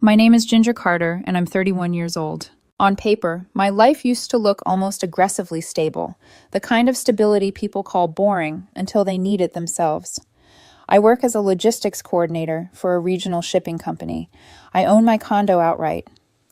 My name is Ginger Carter, and I'm 31 years old. On paper, my life used to look almost aggressively stable, the kind of stability people call boring until they need it themselves. I work as a logistics coordinator for a regional shipping company. I own my condo outright.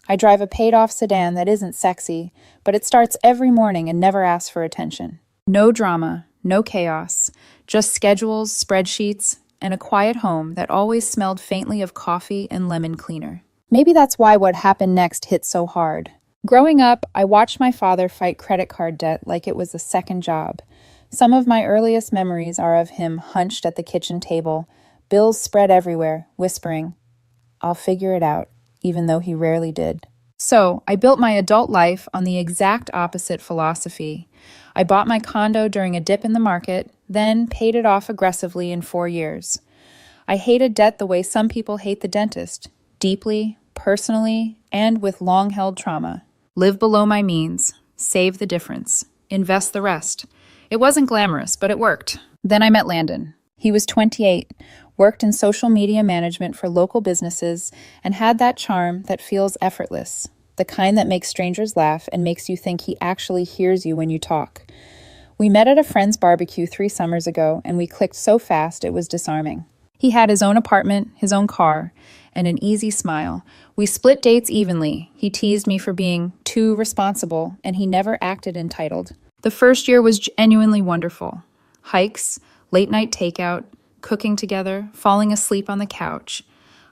I drive a paid-off sedan that isn't sexy, but it starts every morning and never asks for attention. No drama, no chaos, just schedules, spreadsheets, and a quiet home that always smelled faintly of coffee and lemon cleaner. Maybe that's why what happened next hit so hard. Growing up, I watched my father fight credit card debt like it was a second job. Some of my earliest memories are of him hunched at the kitchen table, bills spread everywhere, whispering, "I'll figure it out," even though he rarely did. So, I built my adult life on the exact opposite philosophy. I bought my condo during a dip in the market, then paid it off aggressively in 4 years. I hated debt the way some people hate the dentist, deeply, personally, and with long-held trauma. Live below my means, save the difference, invest the rest. It wasn't glamorous, but it worked. Then I met Landon. He was 28, worked in social media management for local businesses, and had that charm that feels effortless, the kind that makes strangers laugh and makes you think he actually hears you when you talk. We met at a friend's barbecue 3 summers ago, and we clicked so fast it was disarming. He had his own apartment, his own car, and an easy smile. We split dates evenly. He teased me for being too responsible, and he never acted entitled. The first year was genuinely wonderful. Hikes, late-night takeout, cooking together, falling asleep on the couch.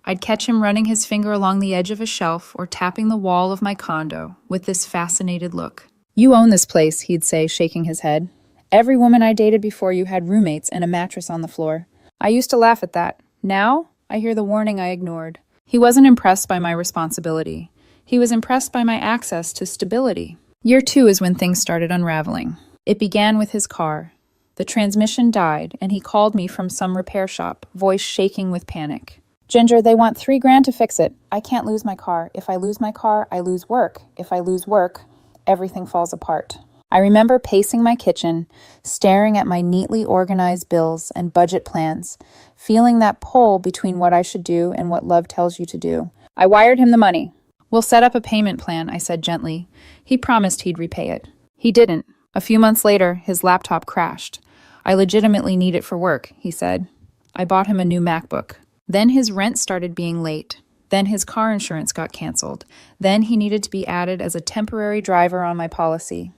I'd catch him running his finger along the edge of a shelf or tapping the wall of my condo with this fascinated look. "You own this place," he'd say, shaking his head. "Every woman I dated before you had roommates and a mattress on the floor." I used to laugh at that. Now, I hear the warning I ignored. He wasn't impressed by my responsibility. He was impressed by my access to stability. Year 2 is when things started unraveling. It began with his car. The transmission died, and he called me from some repair shop, voice shaking with panic. "Ginger, they want $3,000 to fix it. I can't lose my car. If I lose my car, I lose work. If I lose work, everything falls apart." I remember pacing my kitchen, staring at my neatly organized bills and budget plans, feeling that pull between what I should do and what love tells you to do. I wired him the money. "We'll set up a payment plan," I said gently. He promised he'd repay it. He didn't. A few months later, his laptop crashed. "I legitimately need it for work," he said. I bought him a new MacBook. Then his rent started being late. Then his car insurance got canceled. Then he needed to be added as a temporary driver on my policy.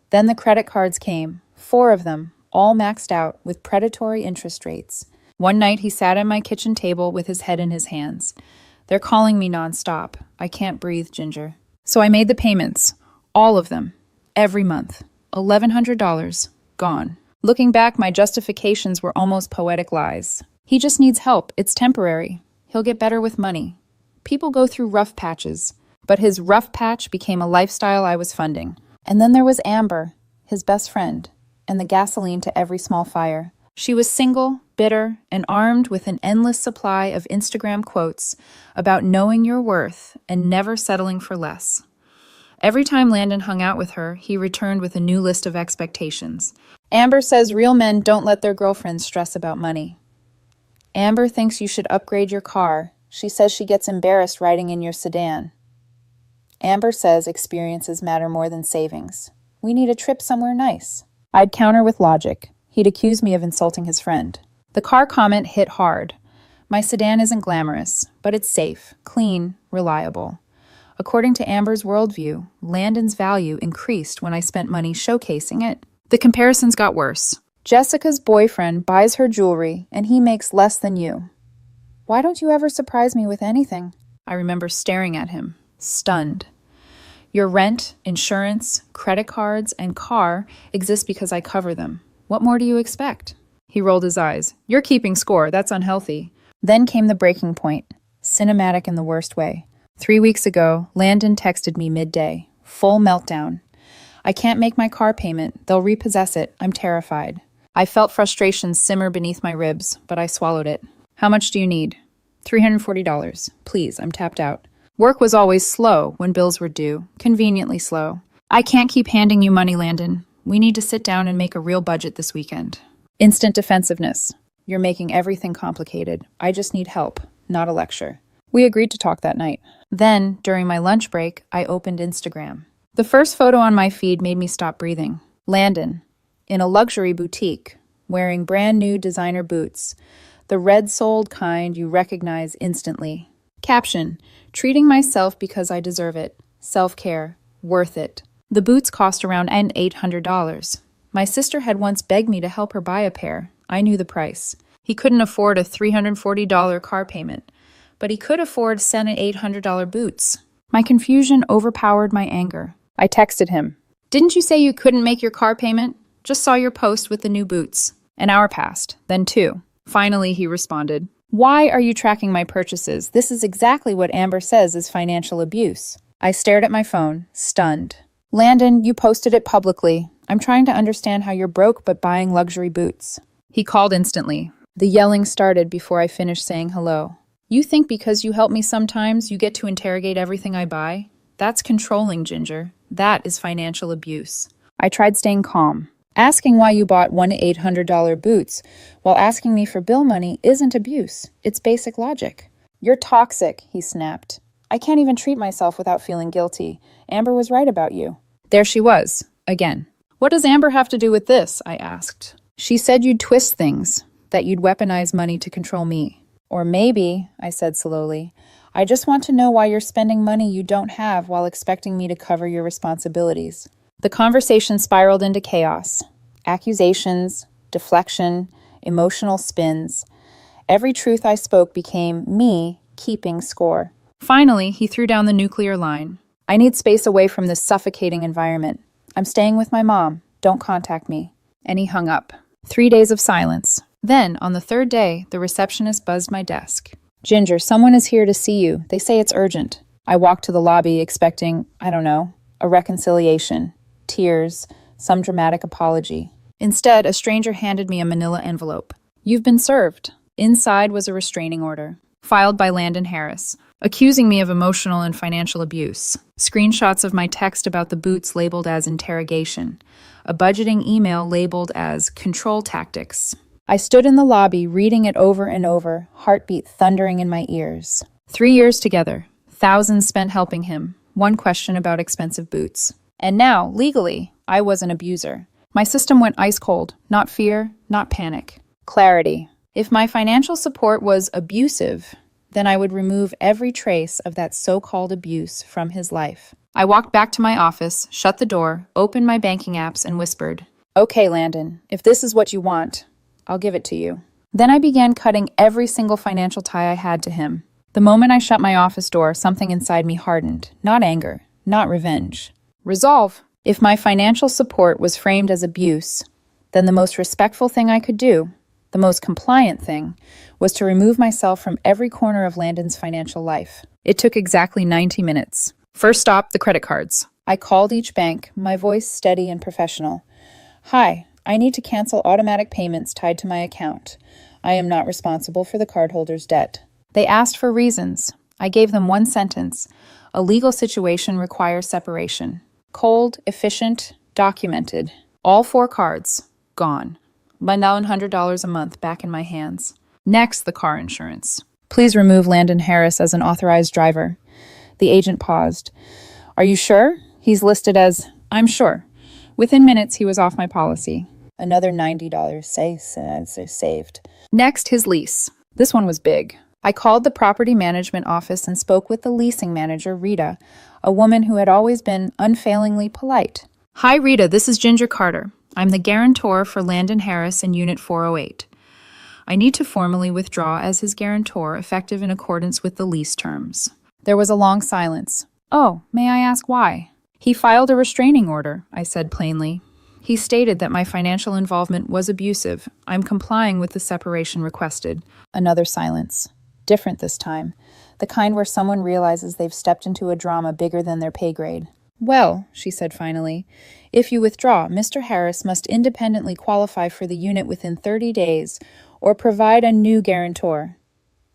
Then the credit cards came, 4 of them, all maxed out with predatory interest rates. One night he sat at my kitchen table with his head in his hands. "They're calling me nonstop. I can't breathe, Ginger." So I made the payments, all of them, every month. $1,100, gone. Looking back, my justifications were almost poetic lies. He just needs help. It's temporary. He'll get better with money. People go through rough patches, but his rough patch became a lifestyle I was funding. And then there was Amber, his best friend, and the gasoline to every small fire. She was single, bitter, and armed with an endless supply of Instagram quotes about knowing your worth and never settling for less. Every time Landon hung out with her, he returned with a new list of expectations. Amber says real men don't let their girlfriends stress about money. Amber thinks you should upgrade your car. She says she gets embarrassed riding in your sedan. Amber says experiences matter more than savings. We need a trip somewhere nice. I'd counter with logic. He'd accuse me of insulting his friend. The car comment hit hard. My sedan isn't glamorous, but it's safe, clean, reliable. According to Amber's worldview, Landon's value increased when I spent money showcasing it. The comparisons got worse. Jessica's boyfriend buys her jewelry, and he makes less than you. "Why don't you ever surprise me with anything?" I remember staring at him, stunned. "Your rent, insurance, credit cards, and car exist because I cover them. What more do you expect?" He rolled his eyes. "You're keeping score. That's unhealthy." Then came the breaking point, cinematic in the worst way. 3 weeks ago, Landon texted me midday. Full meltdown. "I can't make my car payment. They'll repossess it. I'm terrified." I felt frustration simmer beneath my ribs, but I swallowed it. "How much do you need?" $340. "Please, I'm tapped out." Work was always slow when bills were due, conveniently slow. "I can't keep handing you money, Landon. We need to sit down and make a real budget this weekend." Instant defensiveness. "You're making everything complicated. I just need help, not a lecture." We agreed to talk that night. Then, during my lunch break, I opened Instagram. The first photo on my feed made me stop breathing. Landon, in a luxury boutique, wearing brand new designer boots, the red-soled kind you recognize instantly. Caption, treating myself because I deserve it. Self-care. Worth it. The boots cost around $800. My sister had once begged me to help her buy a pair. I knew the price. He couldn't afford a $340 car payment, but he could afford $800 boots. My confusion overpowered my anger. I texted him. Didn't you say you couldn't make your car payment? Just saw your post with the new boots. An hour passed, then 2. Finally, he responded. Why are you tracking my purchases? This is exactly what Amber says is financial abuse. I stared at my phone, stunned. Landon, you posted it publicly. I'm trying to understand how you're broke but buying luxury boots. He called instantly. The yelling started before I finished saying hello. You think because you help me sometimes, you get to interrogate everything I buy? That's controlling, Ginger. That is financial abuse. I tried staying calm. Asking why you bought $800 boots while asking me for bill money isn't abuse. It's basic logic. You're toxic, he snapped. I can't even treat myself without feeling guilty. Amber was right about you. There she was, again. What does Amber have to do with this? I asked. She said you'd twist things, that you'd weaponize money to control me. Or maybe, I said slowly, I just want to know why you're spending money you don't have while expecting me to cover your responsibilities. The conversation spiraled into chaos. Accusations, deflection, emotional spins. Every truth I spoke became me keeping score. Finally, he threw down the nuclear line. I need space away from this suffocating environment. I'm staying with my mom. Don't contact me. And he hung up. 3 days of silence. Then, on the 3rd day, the receptionist buzzed my desk. Ginger, someone is here to see you. They say it's urgent. I walked to the lobby expecting, a reconciliation. Tears, some dramatic apology. Instead, a stranger handed me a manila envelope. You've been served. Inside was a restraining order, filed by Landon Harris, accusing me of emotional and financial abuse. Screenshots of my text about the boots labeled as interrogation. A budgeting email labeled as control tactics. I stood in the lobby, reading it over and over, heartbeat thundering in my ears. 3 years together, thousands spent helping him, 1 question about expensive boots. And now, legally, I was an abuser. My system went ice cold, not fear, not panic. Clarity. If my financial support was abusive, then I would remove every trace of that so-called abuse from his life. I walked back to my office, shut the door, opened my banking apps, and whispered, Okay, Landon, if this is what you want, I'll give it to you. Then I began cutting every single financial tie I had to him. The moment I shut my office door, something inside me hardened. Not anger, not revenge. Resolve. If my financial support was framed as abuse, then the most respectful thing I could do, the most compliant thing, was to remove myself from every corner of Landon's financial life. It took exactly 90 minutes. First stop, the credit cards. I called each bank, my voice steady and professional. Hi, I need to cancel automatic payments tied to my account. I am not responsible for the cardholder's debt. They asked for reasons. I gave them 1 sentence. A legal situation requires separation. Cold, efficient, documented. All 4 cards, gone. My $900 a month back in my hands. Next, the car insurance. Please remove Landon Harris as an authorized driver. The agent paused. Are you sure? He's listed as, I'm sure. Within minutes, he was off my policy. Another $90 saved. Next, his lease. This one was big. I called the property management office and spoke with the leasing manager, Rita, a woman who had always been unfailingly polite. Hi, Rita, this is Ginger Carter. I'm the guarantor for Landon Harris in Unit 408. I need to formally withdraw as his guarantor, effective in accordance with the lease terms. There was a long silence. Oh, may I ask why? He filed a restraining order, I said plainly. He stated that my financial involvement was abusive. I'm complying with the separation requested. Another silence. Different this time. The kind where someone realizes they've stepped into a drama bigger than their pay grade. Well, she said finally, if you withdraw, Mr. Harris must independently qualify for the unit within 30 days or provide a new guarantor.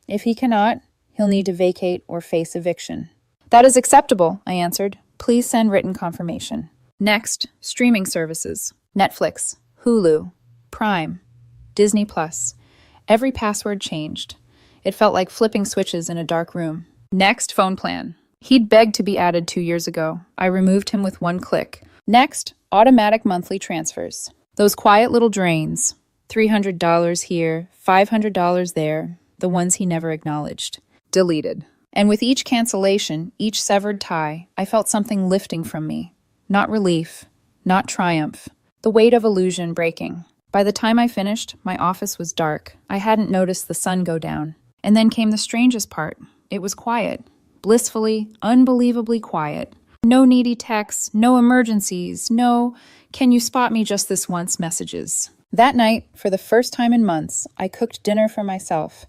If he cannot, he'll need to vacate or face eviction. That is acceptable, I answered. Please send written confirmation. Next, streaming services. Netflix, Hulu, Prime, Disney+. Every password changed. It felt like flipping switches in a dark room. Next, phone plan. He'd begged to be added 2 years ago. I removed him with one click. Next, automatic monthly transfers. Those quiet little drains. $300 here, $500 there, the ones he never acknowledged. Deleted. And with each cancellation, each severed tie, I felt something lifting from me. Not relief, not triumph. The weight of illusion breaking. By the time I finished, my office was dark. I hadn't noticed the sun go down. And then came the strangest part. It was quiet. Blissfully, unbelievably quiet. No needy texts, no emergencies, no "can you spot me just this once" messages. That night, for the first time in months, I cooked dinner for myself.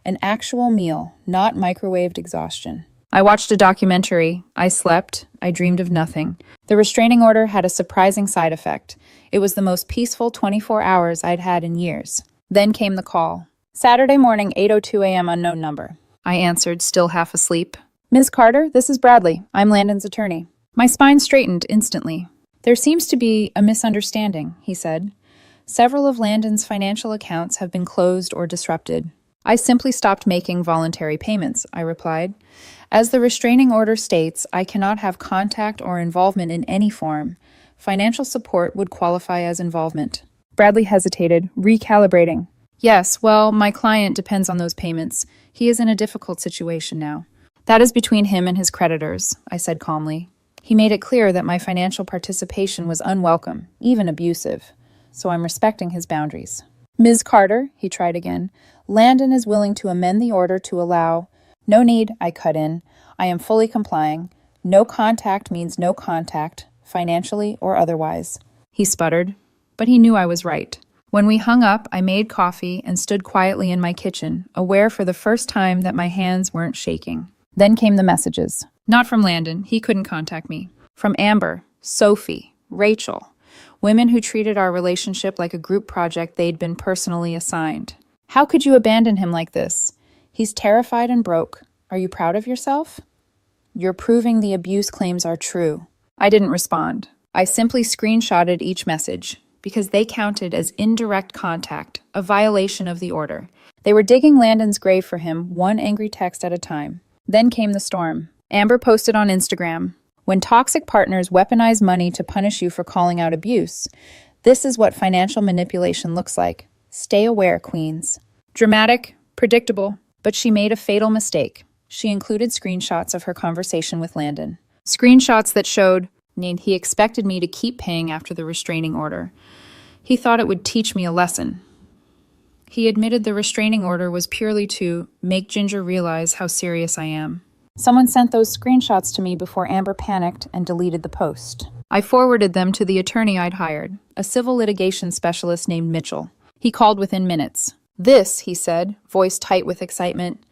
An actual meal, not microwaved exhaustion. I watched a documentary. I slept. I dreamed of nothing. The restraining order had a surprising side effect. It was the most peaceful 24 hours I'd had in years. Then came the call. Saturday morning, 8:02 a.m., unknown number. I answered, still half asleep. "Ms. Carter, this is Bradley. I'm Landon's attorney." My spine straightened instantly. "There seems to be a misunderstanding," he said. "Several of Landon's financial accounts have been closed or disrupted." "I simply stopped making voluntary payments," I replied. "As the restraining order states, I cannot have contact or involvement in any form. Financial support would qualify as involvement." Bradley hesitated, recalibrating. "Yes, well, my client depends on those payments. He is in a difficult situation now." "That is between him and his creditors," I said calmly. He made it clear that my financial participation was unwelcome, even abusive. So I'm respecting his boundaries. "Ms. Carter," he tried again, "Landon is willing to amend the order to allow—" "No need," I cut in. "I am fully complying. No contact means no contact, financially or otherwise." He sputtered, but he knew I was right. When we hung up, I made coffee and stood quietly in my kitchen, aware for the first time that my hands weren't shaking. Then came the messages. Not from Landon, he couldn't contact me. From Amber, Sophie, Rachel. Women who treated our relationship like a group project they'd been personally assigned. "How could you abandon him like this? He's terrified and broke. Are you proud of yourself? You're proving the abuse claims are true." I didn't respond. I simply screenshotted each message, because they counted as indirect contact, a violation of the order. They were digging Landon's grave for him, one angry text at a time. Then came the storm. Amber posted on Instagram, "When toxic partners weaponize money to punish you for calling out abuse, this is what financial manipulation looks like. Stay aware, queens." Dramatic, predictable, but she made a fatal mistake. She included screenshots of her conversation with Landon. Screenshots that showed he expected me to keep paying after the restraining order. He thought it would teach me a lesson. He admitted the restraining order was purely to make Ginger realize how serious I am. Someone sent those screenshots to me before Amber panicked and deleted the post. I forwarded them to the attorney I'd hired, a civil litigation specialist named Mitchell. He called within minutes. "This," he said, voice tight with excitement,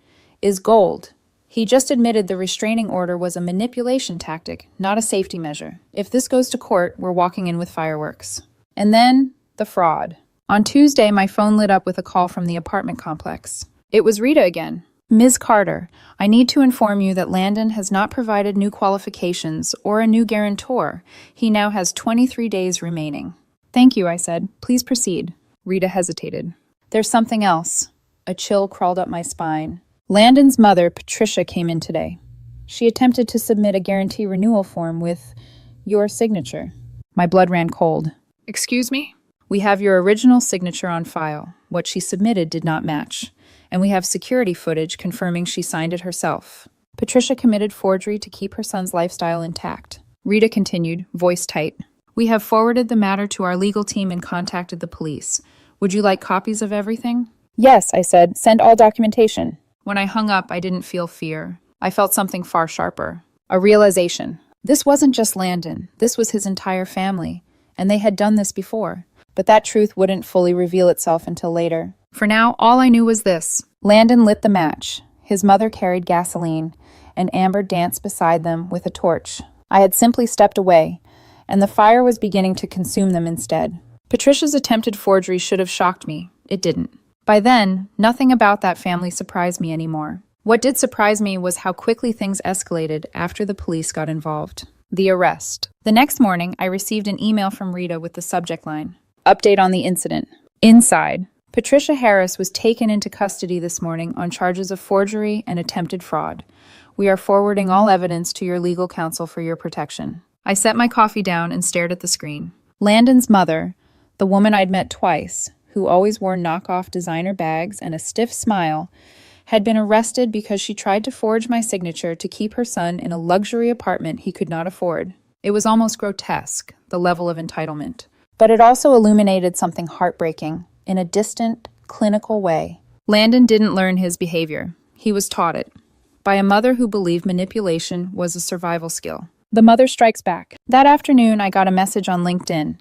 "is gold. He just admitted the restraining order was a manipulation tactic, not a safety measure. If this goes to court, we're walking in with fireworks." And then, the fraud. On Tuesday, my phone lit up with a call from the apartment complex. It was Rita again. "Ms. Carter, I need to inform you that Landon has not provided new qualifications or a new guarantor. He now has 23 days remaining." "Thank you," I said. "Please proceed." Rita hesitated. "There's something else." A chill crawled up my spine. Landon's mother, Patricia, came in today. She attempted to submit a guarantee renewal form with your signature. My blood ran cold. "Excuse me?" "We have your original signature on file. What she submitted did not match. And we have security footage confirming she signed it herself." Patricia committed forgery to keep her son's lifestyle intact. Rita continued, voice tight. "We have forwarded the matter to our legal team and contacted the police. Would you like copies of everything?" "Yes," I said. "Send all documentation." When I hung up, I didn't feel fear. I felt something far sharper. A realization. This wasn't just Landon. This was his entire family. And they had done this before. But that truth wouldn't fully reveal itself until later. For now, all I knew was this. Landon lit the match. His mother carried gasoline, and Amber danced beside them with a torch. I had simply stepped away, and the fire was beginning to consume them instead. Patricia's attempted forgery should have shocked me. It didn't. By then, nothing about that family surprised me anymore. What did surprise me was how quickly things escalated after the police got involved. The arrest. The next morning, I received an email from Rita with the subject line, "Update on the incident." Inside, Patricia Harris was taken into custody this morning on charges of forgery and attempted fraud. We are forwarding all evidence to your legal counsel for your protection. I set my coffee down and stared at the screen. Landon's mother, the woman I'd met twice, who always wore knockoff designer bags and a stiff smile, had been arrested because she tried to forge my signature to keep her son in a luxury apartment he could not afford. It was almost grotesque, the level of entitlement. But it also illuminated something heartbreaking, in a distant, clinical way. Landon didn't learn his behavior. He was taught it. By a mother who believed manipulation was a survival skill. The mother strikes back. That afternoon, I got a message on LinkedIn.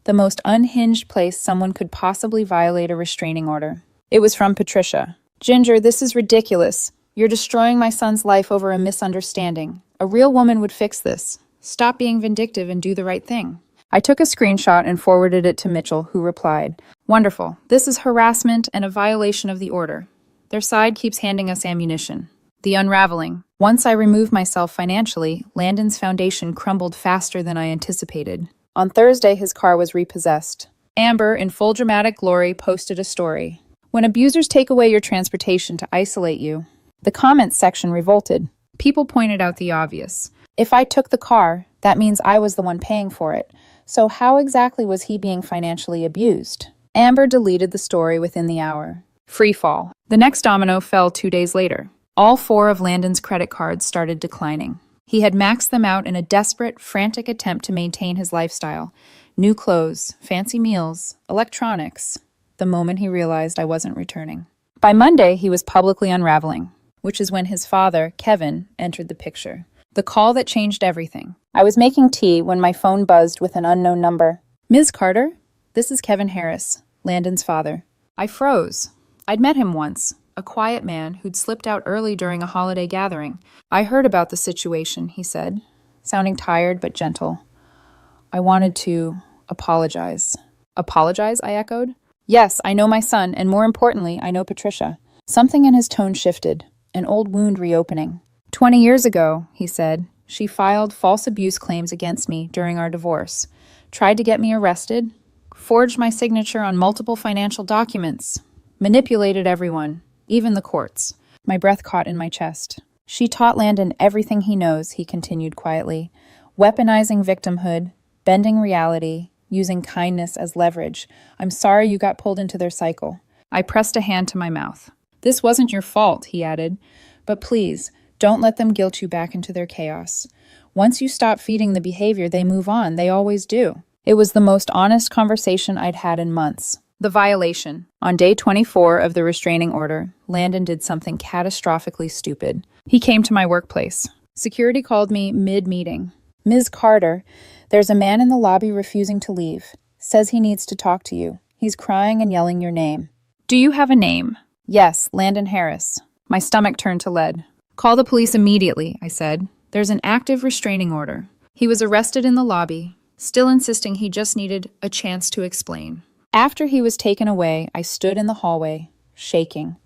The most unhinged place someone could possibly violate a restraining order. It was from Patricia. Ginger, this is ridiculous. You're destroying my son's life over a misunderstanding. A real woman would fix this. Stop being vindictive and do the right thing. I took a screenshot and forwarded it to Mitchell, who replied, "Wonderful. This is harassment and a violation of the order. Their side keeps handing us ammunition." The unraveling. Once I removed myself financially, Landon's foundation crumbled faster than I anticipated. On Thursday, his car was repossessed. Amber, in full dramatic glory, posted a story. When abusers take away your transportation to isolate you, the comments section revolted. People pointed out the obvious. If I took the car, that means I was the one paying for it. So how exactly was he being financially abused? Amber deleted the story within the hour. Free fall. The next domino fell 2 days later. All 4 of Landon's credit cards started declining. He had maxed them out in a desperate, frantic attempt to maintain his lifestyle. New clothes, fancy meals, electronics. The moment he realized I wasn't returning. By Monday, he was publicly unraveling, which is when his father, Kevin, entered the picture. The call that changed everything. I was making tea when my phone buzzed with an unknown number. "Ms. Carter? This is Kevin Harris, Landon's father." I froze. I'd met him once, a quiet man who'd slipped out early during a holiday gathering. "I heard about the situation," he said, sounding tired but gentle. "I wanted to apologize." "Apologize?" I echoed. "Yes, I know my son, and more importantly, I know Patricia." Something in his tone shifted, an old wound reopening. 20 years ago, he said, she filed false abuse claims against me during our divorce, tried to get me arrested, forged my signature on multiple financial documents, manipulated everyone, even the courts. My breath caught in my chest. "She taught Landon everything he knows," he continued quietly, "weaponizing victimhood, bending reality, using kindness as leverage. I'm sorry you got pulled into their cycle." I pressed a hand to my mouth. "This wasn't your fault," he added, "but please, don't let them guilt you back into their chaos. Once you stop feeding the behavior, they move on. They always do." It was the most honest conversation I'd had in months. The violation. On day 24 of the restraining order, Landon did something catastrophically stupid. He came to my workplace. Security called me mid-meeting. "Ms. Carter, there's a man in the lobby refusing to leave. Says he needs to talk to you. He's crying and yelling your name." "Do you have a name?" "Yes, Landon Harris." My stomach turned to lead. "Call the police immediately," I said. "There's an active restraining order." He was arrested in the lobby, still insisting he just needed a chance to explain. After he was taken away, I stood in the hallway, shaking.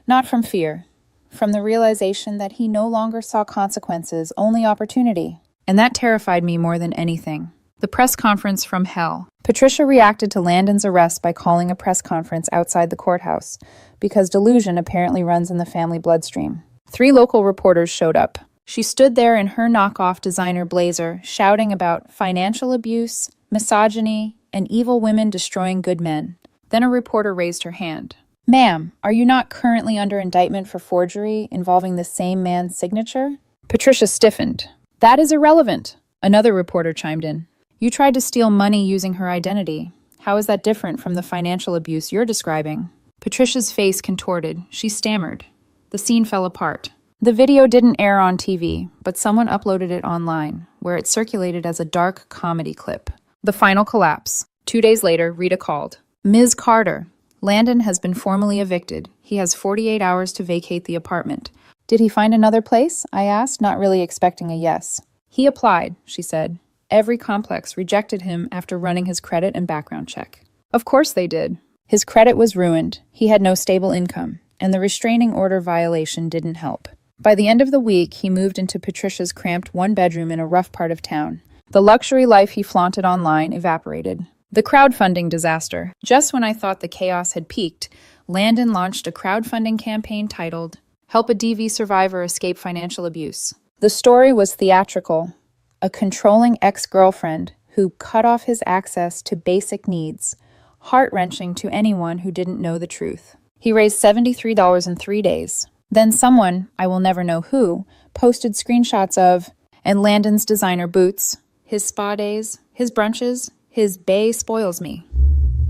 Not from fear, from the realization that he no longer saw consequences, only opportunity. And that terrified me more than anything. The press conference from hell. Patricia reacted to Landon's arrest by calling a press conference outside the courthouse, because delusion apparently runs in the family bloodstream. 3 local reporters showed up. She stood there in her knockoff designer blazer, shouting about financial abuse, misogyny, and evil women destroying good men. Then a reporter raised her hand. "Ma'am, are you not currently under indictment for forgery involving the same man's signature?" Patricia stiffened. "That is irrelevant," another reporter chimed in. "You tried to steal money using her identity. How is that different from the financial abuse you're describing?" Patricia's face contorted. She stammered. The scene fell apart. The video didn't air on TV, but someone uploaded it online, where it circulated as a dark comedy clip. The final collapse. 2 days later, Rita called. "Ms. Carter, Landon has been formally evicted. He has 48 hours to vacate the apartment." "Did he find another place?" I asked, not really expecting a yes. "He applied," she said. "Every complex rejected him after running his credit and background check." Of course they did. His credit was ruined. He had no stable income, and the restraining order violation didn't help. By the end of the week, he moved into Patricia's cramped 1-bedroom in a rough part of town. The luxury life he flaunted online evaporated. The crowdfunding disaster. Just when I thought the chaos had peaked, Landon launched a crowdfunding campaign titled, Help a DV Survivor Escape Financial Abuse. The story was theatrical. A controlling ex-girlfriend who cut off his access to basic needs, heart-wrenching to anyone who didn't know the truth. He raised $73 in 3 days. Then someone, I will never know who, posted screenshots of, and Landon's designer boots, his spa days, his brunches, his bae spoils me.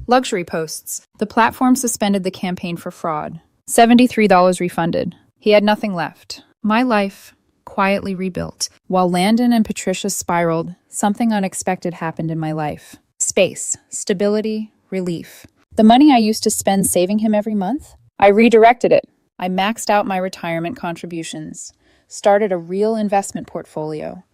Luxury posts. The platform suspended the campaign for fraud. $73 refunded. He had nothing left. My life quietly rebuilt. While Landon and Patricia spiraled, something unexpected happened in my life. Space, stability, relief. The money I used to spend saving him every month, I redirected it. I maxed out my retirement contributions, started a real investment portfolio,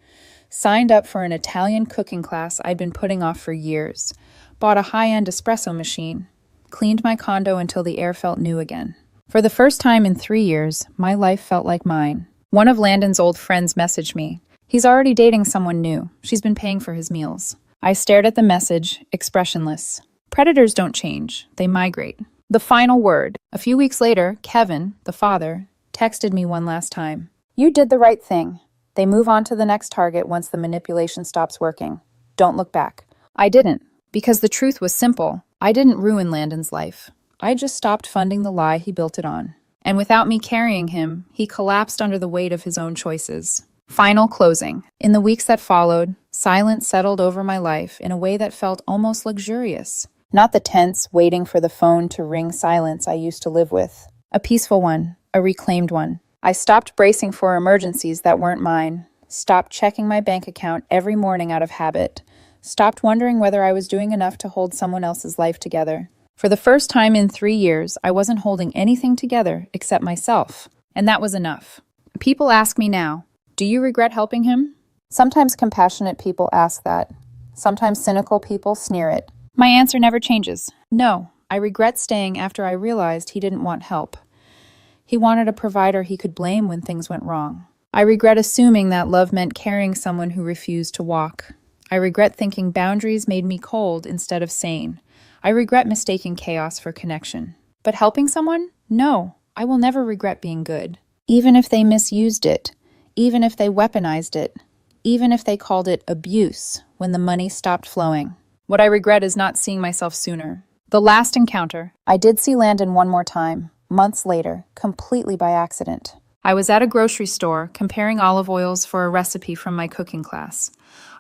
signed up for an Italian cooking class I'd been putting off for years, bought a high-end espresso machine, cleaned my condo until the air felt new again. For the first time in 3 years, my life felt like mine. One of Landon's old friends messaged me. He's already dating someone new. She's been paying for his meals. I stared at the message, expressionless. Predators don't change. They migrate. The final word. A few weeks later, Kevin, the father, texted me one last time. You did the right thing. They move on to the next target once the manipulation stops working. Don't look back. I didn't, because the truth was simple. I didn't ruin Landon's life. I just stopped funding the lie he built it on. And without me carrying him, he collapsed under the weight of his own choices. Final closing. In the weeks that followed, silence settled over my life in a way that felt almost luxurious. Not the tense, waiting for the phone to ring silence I used to live with. A peaceful one, a reclaimed one. I stopped bracing for emergencies that weren't mine. Stopped checking my bank account every morning out of habit. Stopped wondering whether I was doing enough to hold someone else's life together. For the first time in 3 years, I wasn't holding anything together except myself. And that was enough. People ask me now, do you regret helping him? Sometimes compassionate people ask that. Sometimes cynical people sneer it. My answer never changes. No, I regret staying after I realized he didn't want help. He wanted a provider he could blame when things went wrong. I regret assuming that love meant carrying someone who refused to walk. I regret thinking boundaries made me cold instead of sane. I regret mistaking chaos for connection. But helping someone? No, I will never regret being good. Even if they misused it, even if they weaponized it, even if they called it abuse when the money stopped flowing. What I regret is not seeing myself sooner. The last encounter. I did see Landon one more time, months later, completely by accident. I was at a grocery store comparing olive oils for a recipe from my cooking class.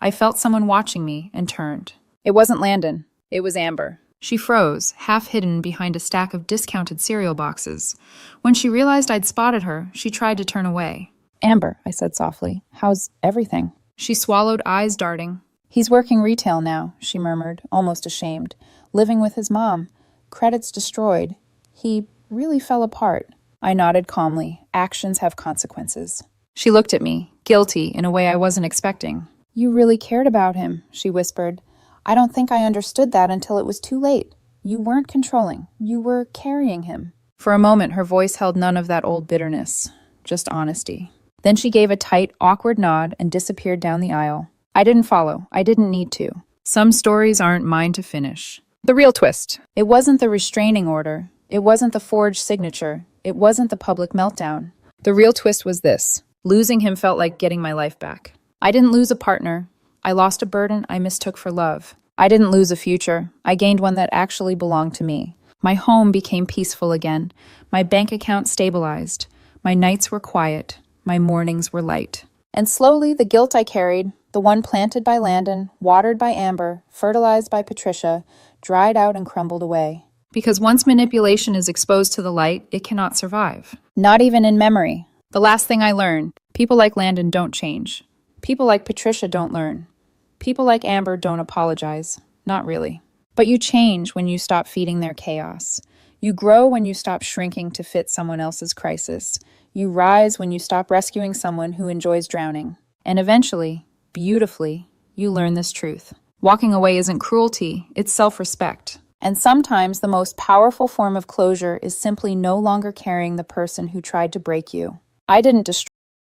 I felt someone watching me and turned. It wasn't Landon. It was Amber. She froze, half hidden behind a stack of discounted cereal boxes. When she realized I'd spotted her, she tried to turn away. Amber, I said softly, how's everything? She swallowed, eyes darting. He's working retail now, she murmured, almost ashamed. Living with his mom. Credits destroyed. He really fell apart. I nodded calmly. Actions have consequences. She looked at me, guilty in a way I wasn't expecting. You really cared about him, she whispered. I don't think I understood that until it was too late. You weren't controlling. You were carrying him. For a moment, her voice held none of that old bitterness, just honesty. Then she gave a tight, awkward nod and disappeared down the aisle. I didn't follow. I didn't need to. Some stories aren't mine to finish. The real twist. It wasn't the restraining order. It wasn't the forged signature. It wasn't the public meltdown. The real twist was this. Losing him felt like getting my life back. I didn't lose a partner. I lost a burden I mistook for love. I didn't lose a future. I gained one that actually belonged to me. My home became peaceful again. My bank account stabilized. My nights were quiet. My mornings were light. And slowly, the guilt I carried, the one planted by Landon, watered by Amber, fertilized by Patricia, dried out and crumbled away. Because once manipulation is exposed to the light, it cannot survive. Not even in memory. The last thing I learned, people like Landon don't change. People like Patricia don't learn. People like Amber don't apologize. Not really. But you change when you stop feeding their chaos. You grow when you stop shrinking to fit someone else's crisis. You rise when you stop rescuing someone who enjoys drowning. And eventually, beautifully, you learn this truth. Walking away isn't cruelty, it's self-respect. And sometimes the most powerful form of closure is simply no longer carrying the person who tried to break you. I didn't destroy